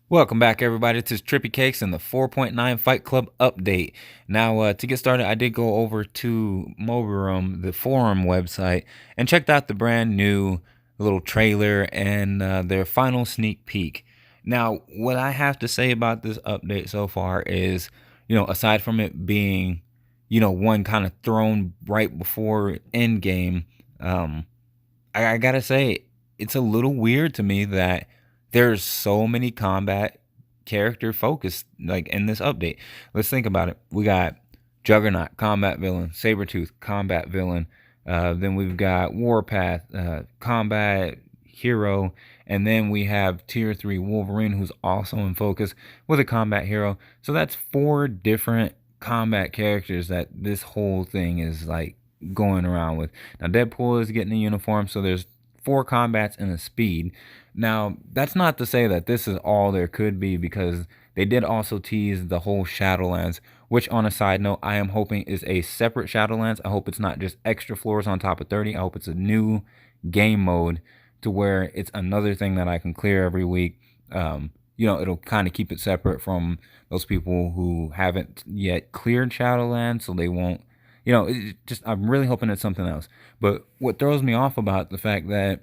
Welcome back, everybody. This is Trippy Cakes and the 4.9 Fight Club update. Now, to get started, I did go over to Mobile Room, the forum website, and checked out the brand new little trailer and their final sneak peek. Now, what I have to say about this update so far is, aside from it being, one kind of thrown right before Endgame, I gotta say, it's a little weird to me that there's so many combat character focus like in this update. Let's think about it. We got Juggernaut, combat villain, Sabretooth, combat villain. Then we've got Warpath, combat hero, and then we have tier 3 Wolverine, who's also in focus with a combat hero. So that's 4 different combat characters that this whole thing is like going around with. Now Deadpool is getting a uniform, so there's 4 combats and a speed. Now, that's not to say that this is all there could be, because they did also tease the whole Shadowlands, which, on a side note, I am hoping is a separate Shadowlands. I hope it's not just extra floors on top of 30. I hope it's a new game mode to where it's another thing that I can clear every week. It'll kind of keep it separate from those people who haven't yet cleared Shadowlands, so they won't, I'm really hoping it's something else. But what throws me off about the fact that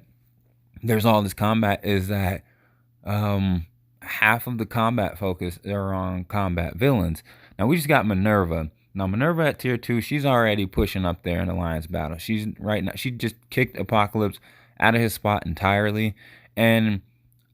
there's all this combat is that half of the combat focus are on combat villains. Now we just got Minerva. Now Minerva at tier 2, she's already pushing up there in Alliance battle. She's right now, she just kicked Apocalypse out of his spot entirely, and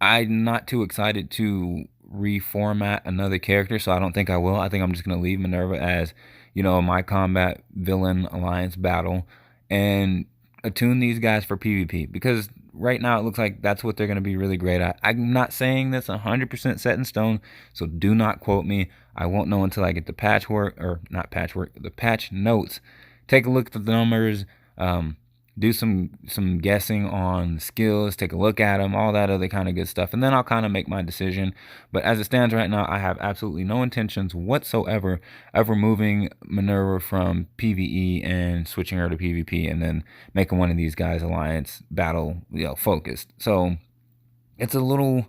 I'm not too excited to reformat another character, so I don't think I will. I think I'm just gonna leave Minerva as, my combat villain Alliance battle, and attune these guys for PvP, because right now it looks like that's what they're going to be really great at. I'm not saying this 100% set in stone, so do not quote me. I won't know until I get the the patch notes. Take a look at the numbers, do some guessing on skills, take a look at them, all that other kind of good stuff, and then I'll kind of make my decision. But as it stands right now, I have absolutely no intentions whatsoever of removing Minerva from PvE and switching her to PvP, and then making one of these guys Alliance battle focused. So it's a little,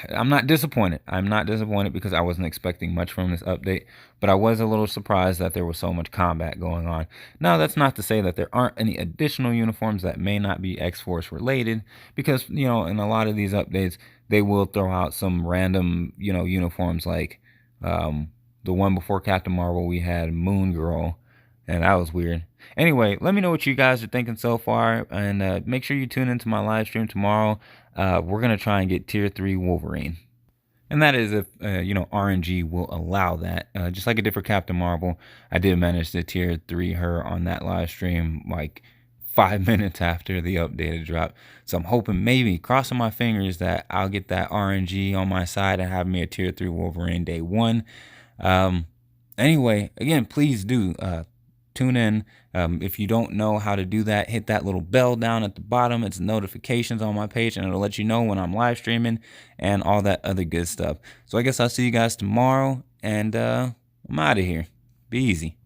I'm not disappointed. I'm not disappointed because I wasn't expecting much from this update, but I was a little surprised that there was so much combat going on. Now, that's not to say that there aren't any additional uniforms that may not be X-Force related, because, in a lot of these updates, they will throw out some random, uniforms like the one before Captain Marvel, we had Moon Girl, and that was weird. Anyway, let me know what you guys are thinking so far, and make sure you tune into my live stream tomorrow. We're going to try and get tier 3 Wolverine. And that is if, RNG will allow that. Just like a different Captain Marvel, I did manage to tier 3 her on that live stream like 5 minutes after the updated drop. So I'm hoping, maybe, crossing my fingers, that I'll get that RNG on my side and have me a tier 3 Wolverine day 1. Anyway, again, please do tune in. If you don't know how to do that, hit that little bell down at the bottom. It's notifications on my page, and it'll let you know when I'm live streaming and all that other good stuff. So I guess I'll see you guys tomorrow, and I'm out of here. Be easy.